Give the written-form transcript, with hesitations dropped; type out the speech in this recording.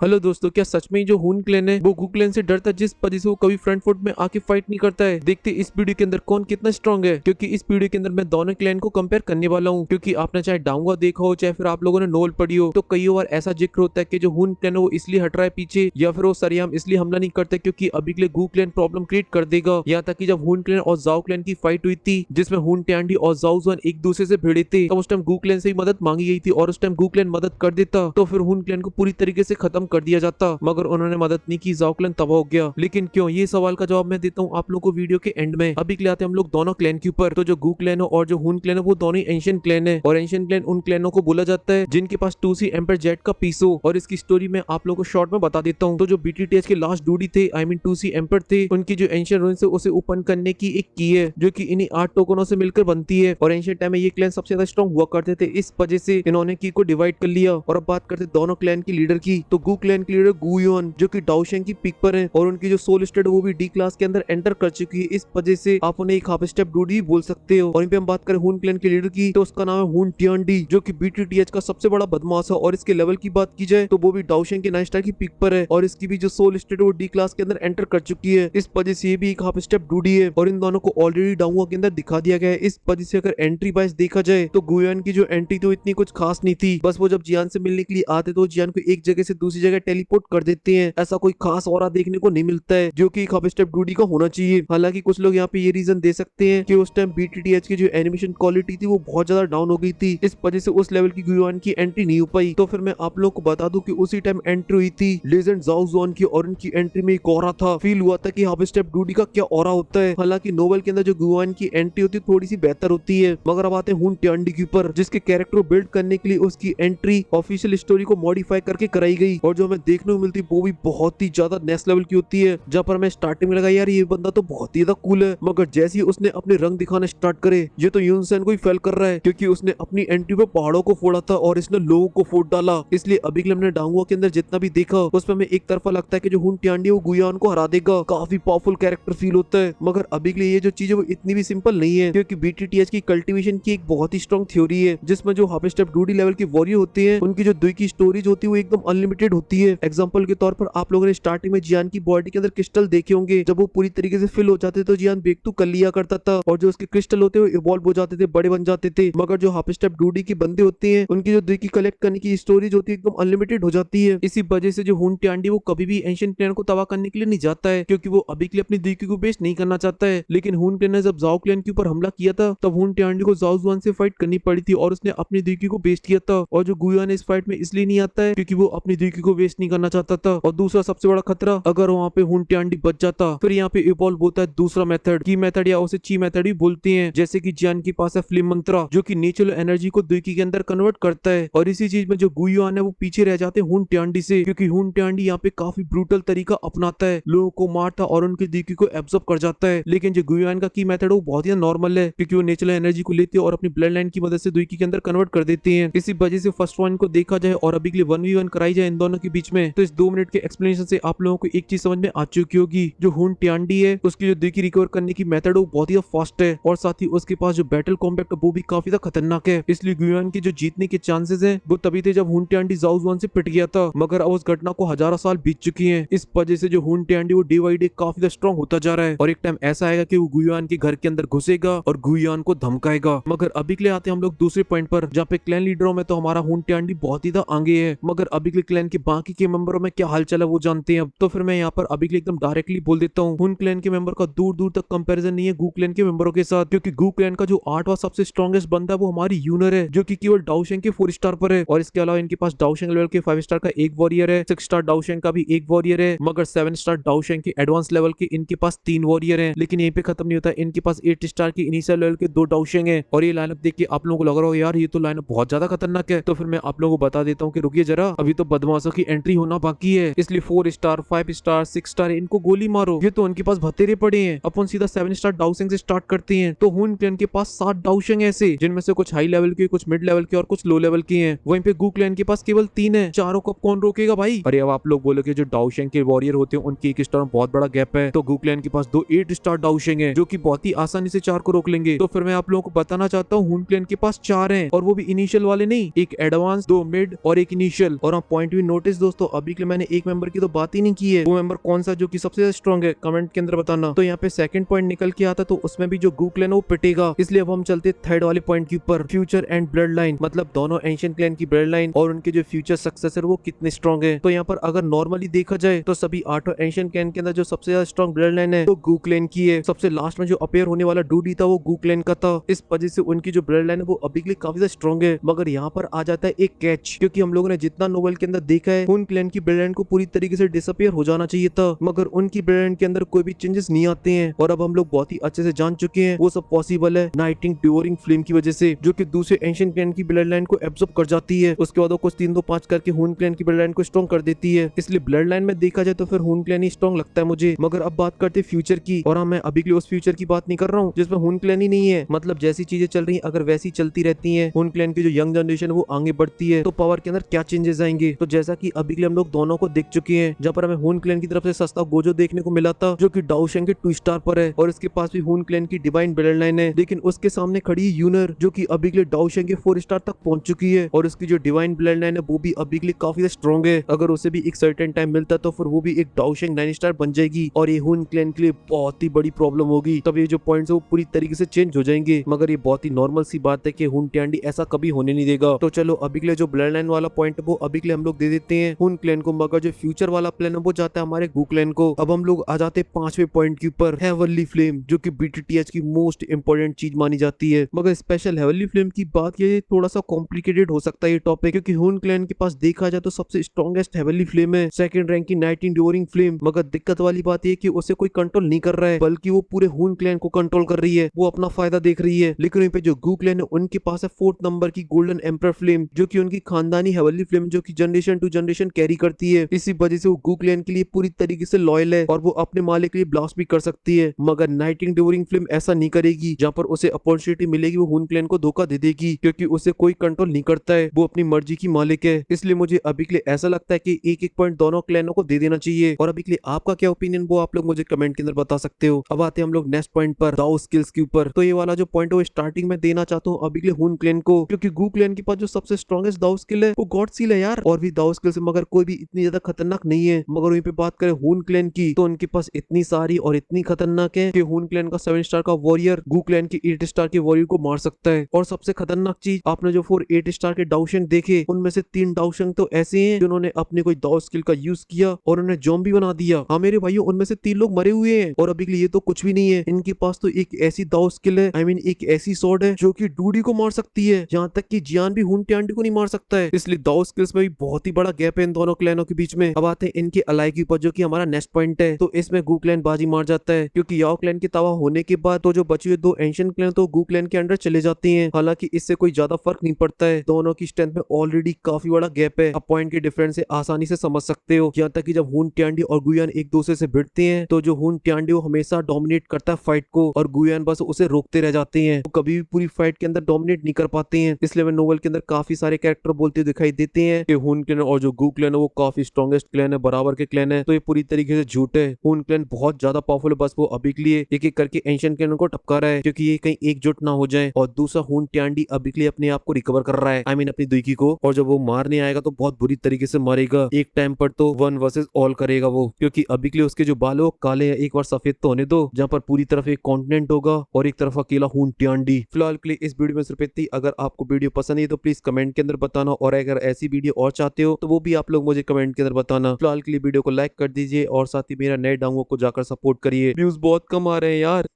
Hello दोस्तों, क्या सच में ही जो हून क्लैन है वो गू क्लैन से डरता है जिस वजह से वो कभी फ्रंट फुट में आके फाइट नहीं करता है। देखते इस वीडियो के अंदर कौन कितना स्ट्रांग है, क्योंकि इस वीडियो के अंदर मैं दोनों क्लैन को कंपेयर करने वाला हूँ। क्योंकि आपने चाहे डाउंगा देखा हो चाहे फिर आप लोगों ने नोल पढ़ी हो, तो कई बार ऐसा जिक्र होता है कि जो हून क्लैन है वो इसलिए हट रहा है पीछे, या फिर वो सरेआम इसलिए हमला नहीं करते क्योंकि अभी के लिए गू क्लैन प्रॉब्लम क्रिएट कर देगा। यहाँ तक कि जब हून क्लैन और जाओ क्लैन की फाइट हुई थी जिसमें हून टैंडी और जाओ जुआन एक दूसरे से भिड़े थे, तब उस टाइम गू क्लैन से ही मदद मांगी गई थी और उस टाइम गू क्लैन मदद कर देता तो फिर हून क्लैन को पूरी तरीके से खत्म कर दिया जाता, मगर उन्होंने मदद नहीं की, जाओ क्लैन तबाह हो गया। लेकिन क्यों, ये सवाल का जवाब मैं देता हूँ आप लोगों को वीडियो के एंड में। अभी के लिए आते हैं हम लोग दोनों क्लैन के ऊपर। तो जो गू क्लैन है और जो हून क्लैन है वो दोनों ही एंशिएंट क्लैन है, और एंशिएंट क्लैन उन क्लैनों को बोला जाता है जिनके पास 2C एम्पर जेट का पीस हो। और इसकी स्टोरी मैं आप लोगों को शॉर्ट में बता देता हूँ। तो जो बीटीटीएच के लास्ट ड्यूडी थे, आई मीन 2C एम्पर थे, उनकी जो एंशिएंट रूइन से उसे ओपन करने की एक की है जो कि इन्हीं 8 टोकनों से मिलकर बनती है। और एंशिएंट टाइम में ये क्लैन सबसे ज्यादा स्ट्रॉन्ग हुआ करते थे, इस वजह से इन्होंने की को डिवाइड कर लिया। और अब बात करते दोनों क्लैन की लीडर की, तो गू क्लैन की लीडर गू युआन जो कि डाओशेंग की पिक पर है, और उनकी जो सोल स्टेट वो भी डी क्लास के अंदर एंटर कर चुकी है, इस वजह से आप उन्हें एक हाफ स्टेप डूड ही बोल सकते हो। और वहीं पे हम बात करें हून क्लैन के लीडर की, तो उसका नाम है हून टियांडी जो कि बीटीटीएच का सबसे बड़ा बदमाश है। और इसके लेवल की बात की जाए तो वो भी डाओशेंग के 9 स्टार की पिक पर है, और इसकी भी जो सोल स्टेट वो डी क्लास के अंदर एंटर कर चुकी है, इस वजह से ये भी एक हाफ स्टेप डूडी है। और इन दोनों को ऑलरेडी डाउंगा के अंदर दिखा दिया गया है, इस वजह से अगर एंट्री वाइज देखा जाए तो गुयान की जो एंट्री तो इतनी कुछ खास नहीं थी। बस वो जब जियान से मिलने के लिए आते तो जियान को एक जगह से दूसरी जगह टेलीपोर्ट कर देते हैं, ऐसा कोई खास ऑरा देखने को नहीं मिलता है जो कि एक हाफ स्टेप डूडी का होना चाहिए। हालांकि कुछ लोग यहाँ पे ये रीजन दे सकते हैं कि उस टाइम बीटीटीएच की जो एनिमेशन क्वालिटी थी वो बहुत ज्यादा डाउन हो गई थी, इस वजह से उस लेवल की गुयान की एंट्री नहीं हो पाई। तो फिर मैं आप लोग को बता दूं कि उसी टाइम एंट्री हुई थी लेजेंड जाओ जुआन की, और उनकी एंट्री में एक ऑरा था, फील हुआ था कि हाफ स्टेप डूडी का क्या ऑरा होता है। हालांकि नोवेल के अंदर जो गुयान की एंट्री होती है थोड़ी सी बेहतर होती है, मगर अब आते हैं हून टियांडी के ऊपर, जिसके कैरेक्टर बिल्ड करने के लिए उसकी एंट्री ऑफिशियल स्टोरी को मॉडिफाई करके कराई गई, और जो हमें देखने को मिलती है वो भी बहुत ही ज्यादा नेक्स्ट लेवल की होती है। जहाँ पर हमें स्टार्टिंग में लगा यार ये बंदा तो बहुत ही ज्यादा कूल है, मगर जैसे ही उसने अपने रंग दिखाना स्टार्ट करे ये तो यूनसेन को ही फेल कर रहा है, क्योंकि उसने अपनी एंट्री पे पहाड़ों को फोड़ा था और इसने लोगों को फोड़ डाला। इसलिए अभी के लिए हमने डांगुआ के अंदर जितना भी देखा उसमें हमें एक तरफा लगता है कि जो हून टियांडी वो गुयान को हरा देगा, काफी पावरफुल कैरेक्टर फील होता है। मगर अभी के लिए ये जो चीज है वो इतनी भी सिंपल नहीं है, क्योंकि बीटीटीएच की कल्टीवेशन की एक बहुत ही स्ट्रॉन्ग थ्योरी है जिसमें जो हाफ स्टेप डूडी लेवल के वॉरियर होते हैं उनकी जो दुई की स्टोरीज होती है वो एकदम अनलिमिटेड होती है। एग्जांपल के तौर पर आप लोगों ने स्टार्टिंग में जियान की बॉडी के अंदर क्रिस्टल देखे होंगे, जब वो पूरी तरीके से फिल हो जाते तो जियान बेक्तू कर लिया करता था, और जो उसके क्रिस्टल होते हैं वो इवॉल्व हो जाते थे, बड़े बन जाते थे। मगर जो हाफ स्टेप डूडी के बंदे होते हैं उनकी जो दुई की कलेक्ट करने की स्टोरीज होती है एकदम अनलिमिटेड हो जाती है। इसी वजह से जो हून टियांडी वो कभी भी एंशिएंट क्लैन को तबाह करने के लिए नहीं जाता है, क्योंकि वो अभी के लिए अपनी दुई को वेस्ट नहीं करना चाहता है। लेकिन हून क्लैन ने जब जाओ क्लैन के ऊपर हमला किया था तब हून टियांडी को जाओ जुआन से फाइट करनी पड़ी थी, और उसने अपनी दुई को वेस्ट किया था। और जो गुयान इस फाइट में इसलिए नहीं आता है क्योंकि वो अपनी दुई को वेस्ट नहीं करना चाहता था। और दूसरा सबसे बड़ा खतरा, अगर वहाँ पे हून टियांडी बच जाता फिर यहाँ पे इवॉल्व होता है दूसरा मेथड, की मेथड या उसे ची मेथड भी बोलते हैं, जैसे कि जियान के पास है फ्लेम मंत्रा जो कि नेचुरल एनर्जी को दुई के अंदर कन्वर्ट करता है। और इसी चीज में जो गुयान है वो पीछे रह जाते हैं हून टियांडी से, क्योंकि हून टियांडी यहाँ पे काफी ब्रूटल तरीका अपनाता है, लोगों को मारता और उनकी दुई को एब्जॉर्ब कर जाता है। लेकिन जो गुयान का की मेथड वो बहुत ही नॉर्मल है, क्योंकि वो नेचुरल एनर्जी को लेते हैं और अपनी ब्लड लाइन की मदद से दुई के अंदर कन्वर्ट कर देते हैं। इसी वजह से फर्स्ट वन को देखा जाए और अभी के लिए 1v1 कराई जाए इन दोनों के बीच में, तो इस 2 मिनट के एक्सप्लेनेशन से आप लोगों को एक चीज समझ में आ चुकी होगी, जो हून टियांडी है उसकी जो दुई रिकवर करने की मेथड वो बहुत ही फास्ट है, और साथ ही उसके पास जो बैटल कॉम्बैक्ट वो भी काफी ज्यादा खतरनाक है। इसलिए गुयान के जो जीतने के चांसेस हैं वो तभी थे जब हून टियांडी जाओ जुआन से पिट गया था, मगर अब उस घटना को हजारों साल बीत चुकी हैं। इस वजह से जो हून टियांडी वो डे बाई डे काफी स्ट्रॉन्ग होता जा रहा है, और एक टाइम ऐसा आएगा कि वो गुयान के घर के अंदर घुसेगा और गुयान को धमकाएगा। मगर अभी के लिए आते हैं हम लोग दूसरे पॉइंट पर, जहाँ पे क्लैन लीडरों में तो हमारा हून टियांडी बहुत ही आगे है, मगर अभी के लिए क्लैन के बाकी के मेंबरों में क्या हालचाल है वो जानते हैं अब। तो फिर मैं यहाँ पर अभी के लिए एकदम डायरेक्टली बोल देता हूँ, हून क्लैन के मेंबर का दूर दूर तक कंपैरिजन नहीं है गू क्लैन के मेंबरों के साथ, क्योंकि गू क्लैन का जो 8वां सबसे स्ट्रॉन्गेस्ट बंदा है वो हमारी यूनर है, जो कि केवल डाओशेंग के 4 स्टार पर है। और इसके अलावा इनके पास डाओशेंग लेवल के 5 स्टार का एक वॉरियर है, 6 स्टार डाओशेंग का भी एक वॉरियर है, मगर 7 स्टार डाओशेंग के एडवांस लेवल के इनके पास 3 वॉरियर है। लेकिन यहीं पे खत्म नहीं होता, इनके पास 8 स्टार की इनिशियल लेवल के 2 डाओशेंग है। और ये लाइनअप देख के आप लोगों को लग रहा हो यार ये तो लाइनअप बहुत ज्यादा खतरनाक है, तो फिर मैं आप लोगों को बता देता हूँ कि रुकिए जरा, अभी तो बदमाशों की एंट्री होना बाकी है। इसलिए 4 स्टार 5 स्टार 6 स्टार इनको गोली मारो, ये तो उनके पास भतेरे पड़े हैं। अपन सीधा 7 स्टार डाउशेंग से स्टार्ट करते हैं। तो हून क्लैन के पास 7 डाउशेंग ऐसे, जिनमें से कुछ हाई लेवल के, कुछ मिड लेवल के और कुछ लो लेवल के हैं। वहीं पे गू क्लैन के पास केवल 3 है, चारों को कौन रोकेगा भाई। अरे अब आप लोग बोलोगे जो डाउशेंग के वॉरियर होते हैं उनकी 1 स्टार में बहुत बड़ा गैप है, तो गू क्लैन के पास 2 8 स्टार डाउशेंग है जो कि बहुत ही आसानी से 4 को रोक लेंगे। तो फिर मैं आप लोगों को बताना चाहता हूँ हून क्लैन के पास 4 हैं, और वो भी इनिशियल वाले नहीं, एक एडवांस, 2 मिड और एक इनिशियल। और आप पॉइंट भी नोटिस नोटिस दोस्तों, अभी के लिए मैंने एक मेंबर की तो बात ही नहीं की है। वो मेंबर कौन सा जो कि सबसे ज्यादा स्ट्रॉन्ग है, कमेंट के अंदर बताना। तो यहाँ पे सेकंड पॉइंट निकल के आता, तो उसमें भी जो गू क्लैन है वो पिटेगा। इसलिए अब हम चलते थर्ड वाले पॉइंट के ऊपर, फ्यूचर एंड ब्लड लाइन, मतलब दोनों एंशिएंट क्लैन की ब्लड लाइन और उनके जो फ्यूचर सक्सेसर वो कितने स्ट्रॉन्ग है। तो यहाँ पर अगर नॉर्मली देखा जाए तो सभी 8 एंशिएंट क्लैन के अंदर जो सबसे ज्यादा स्ट्रॉन्ग ब्लड लाइन है वो गू क्लैन की है। सबसे लास्ट में जो अपेयर होने वाला डूडी था वो गू क्लैन का था। इस वजह से उनकी जो ब्लड लाइन है वो अभी के लिए काफी ज्यादा स्ट्रॉन्ग है। मगर यहाँ पर आ जाता है एक कैच, क्योंकि हम लोगों ने जितना नोवेल के अंदर देखा है, हून क्लैन की ब्लड लाइन को पूरी तरीके से डिसअपियर हो जाना चाहिए था, मगर उनकी ब्लड लाइन के अंदर कोई भी चेंजेस नहीं आते हैं। और अब हम लोग बहुत ही अच्छे से जान चुके हैं वो सब पॉसिबल है नाइटिंग ड्यूरिंग फ्लेम की वजह से, जो कि दूसरे एंशिएंट क्लैन की ब्लड लाइन को एब्जॉर्ब कर जाती है। उसके बाद वो कुछ 3-2-5 करके हून क्लैन की ब्लड लाइन को स्ट्रॉन्ग कर देती है। इसलिए ब्लड लाइन में देखा जाए तो फिर हून क्लैन ही स्ट्रॉन्ग लगता है मुझे। मगर अब बात करते फ्यूचर की, और हाँ, मैं अभी के लिए उस फ्यूचर की बात नहीं कर रहा हूँ जिसमें हून क्लैन ही नहीं है। मतलब जैसी चीजें चल रही है अगर वैसी चलती रहती है, हून क्लैन की जो यंग जनरेशन वो आगे बढ़ती है, तो पावर के अंदर क्या चेंजेस आएंगे। तो जैसा कि अभी के लिए हम लोग दोनों को देख चुके हैं, जहाँ पर हमें हून क्लैन की तरफ से सस्ता गोजो देखने को मिला था, जो कि डाउशेंग के 2 स्टार पर है, और इसके पास भी हून क्लैन की डिवाइन ब्लड लाइन है। लेकिन उसके सामने खड़ी है यूनर, जो कि अभी के लिए डाउशेंग के 4 स्टार तक पहुंच चुकी है, और उसकी जो डिवाइन ब्लड लाइन है वो भी अभी के लिए काफी स्ट्रॉन्ग है। अगर उसे भी एक सर्टेन टाइम मिलता तो फिर वो भी एक डाउशेंग 9 स्टार बन जाएगी, और ये हून क्लैन के लिए बहुत ही बड़ी प्रॉब्लम होगी। तब ये जो पॉइंट्स है वो पूरी तरीके से चेंज हो जाएंगे। मगर ये बहुत ही नॉर्मल सी बात है कि हून ट्यांडी ऐसा कभी होने नहीं देगा। तो चलो अभी के लिए जो ब्लड लाइन वाला पॉइंट है वो अभी के लिए हम लोग दे देते हैं हून क्लैन को, मगर जो फ्यूचर वाला प्लान है वो जाता है हमारे गू क्लैन को। अब हम लोग आ जाते हैं 5वें पॉइंट के ऊपर, हेवनली फ्लेम, जो कि बीटीटीएच की मोस्ट इंपोर्टेंट चीज मानी जाती है। मगर स्पेशल हेवनली फ्लेम की बात ये थोड़ा सा कॉम्प्लिकेटेड हो सकता है ये टॉपिक, क्योंकि हून क्लैन के पास देखा जाए तो सबसे स्ट्रॉन्गेस्ट हेवनली फ्लेम है, सेकंड रैंक की नाइट ड्यूरिंग फ्लेम। मगर दिक्कत वाली बात ये कि उसे कोई कंट्रोल नहीं कर रहा है, बल्कि वो पूरे हून क्लैन को कंट्रोल कर रही है। वो अपना फायदा देख रही है। लेकिन वहीं पे जो गू क्लैन है उनके पास है 4th नंबर की गोल्डन एम्पर फ्लेम, जो कि उनकी खानदानी हेवनली फ्लेम, जो कि जनरेशन टू जनरेशन कैरी करती है। इसी वजह से वो गू क्लैन के लिए पूरी तरीके से लॉयल है, और वो अपने मालिक के लिए ब्लास्ट भी कर सकती है। मगर नाइटिंग ड्यूरिंग फ्लेम ऐसा नहीं करेगी। जहाँ पर उसे अपॉर्चुनिटी मिलेगी वो हून क्लैन को धोखा दे देगी, क्योंकि उसे कोई कंट्रोल नहीं करता है, वो अपनी मर्जी की मालिक है। इसलिए मुझे अभी के लिए ऐसा लगता है कि एक एक पॉइंट दोनों क्लैनों को दे देना चाहिए। और अभी के लिए आपका क्या ओपिनियन वो आप लोग मुझे कमेंट के अंदर बता सकते हो। अब आते हैं हम लोग नेक्स्ट पॉइंट पर, दाओ स्किल्स के ऊपर। तो ये वाला जो पॉइंट है वो स्टार्टिंग में देना चाहता हूँ अभी के लिए हून क्लैन को, क्योंकि गू क्लैन के पास जो सबसे स्ट्रॉन्गेस्ट दाओ स्किल है वो गॉड सील है यार। और भी दाओ स्किल्स मगर कोई भी इतनी ज्यादा खतरनाक नहीं है। मगर वहीं पे बात करें हून क्लैन की, तो उनके पास इतनी सारी और इतनी खतरनाक है कि हून क्लैन का 7 स्टार का वॉरियर गू क्लैन के 8 स्टार के वॉरियर को मार सकता है। और सबसे खतरनाक चीज, आपने जो 4 8 स्टार के डाउशेंग देखे, उनमें से 3 डाउशेंग तो ऐसे हैं जिन्होंने अपने कोई दाओ स्किल का यूज किया और उन्हें ज़ॉम्बी बना दिया। हाँ मेरे भाइयों, उनमें से 3 लोग मरे हुए हैं। और अभी के लिए ये तो कुछ भी नहीं है, इनके पास तो एक ऐसी दाओ स्किल है, आई मीन एक ऐसी स्वॉर्ड है जो कि डूडी को मार सकती है, जहाँ तक कि जियान भी हून ट्यांडी को नहीं मार सकता है। इसलिए दाओ स्किल्स में भी बहुत ही बड़ा गैप है इन दोनों क्लैनों के बीच में। अब आते हैं इनके अलाई के ऊपर, जो कि हमारा नेक्स्ट पॉइंट है। तो इसमें गू क्लैन बाजी मार जाता है, क्योंकि याओ क्लैन के तवा होने के बाद तो जो बची हुए 2 एंशिएंट क्लैन तो गू क्लैन के अंडर चले जाते हैं। हालांकि इससे कोई ज्यादा फर्क नहीं पड़ता है, दोनों की स्ट्रेंथ में ऑलरेडी काफी बड़ा गैप है। अब पॉइंट के डिफरेंस से आसानी से समझ सकते हो। यहाँ तक कि जब हून ट्यांडी और गुयान एक दूसरे से भिड़ते हैं तो जो हून ट्यांडी वो हमेशा डोमिनेट करता है फाइट को, और गुयान बस उसे रोकते रह जाते हैं। वो कभी भी पूरी फाइट के अंदर डोमिनेट नहीं कर पाते हैं। इसलिए मैं नोवेल के अंदर काफी सारे कैरेक्टर बोलते दिखाई देते हैं कि हून क्लैन और जो गू क्लैन है वो काफी स्ट्रॉन्गेस्ट क्लैन है, बराबर के क्लैन है। तो ये पूरी तरीके से झूठ है। हून क्लैन बहुत ज्यादा पावरफुल है, बस वो अभी के लिए एक एक करके एंशिएंट क्लैन को टपका रहा है, क्योंकि ये कहीं एकजुट ना हो जाए। और दूसरा हून ट्यांडी अभी के लिए अपने आप को रिकवर कर रहा है, आई मीन अपनी दुईकी को। और जब वो मारने आएगा तो बहुत बुरी तरीके से मारेगा। एक टाइम पर तो 1 वर्सेस ऑल करेगा वो, क्योंकि अभी के लिए उसके जो बाल है वो काले हैं। एक बार सफेद तो होने दो, जहाँ पर पूरी तरफ एक कॉन्टिनेंट होगा और एक तरफ अकेला हून ट्यांडी। फिलहाल के लिए इस वीडियो में सिर्फ इतनी। अगर आपको वीडियो पसंद है तो प्लीज कमेंट के अंदर बताना, और अगर ऐसी वीडियो और चाहते हो तो वो भी आप लोग मुझे कमेंट के अंदर बताना। फिलहाल के लिए वीडियो को लाइक कर दीजिए, और साथ ही मेरा नए डाउनलोड को जाकर सपोर्ट करिए। व्यूज बहुत कम आ रहे हैं यार।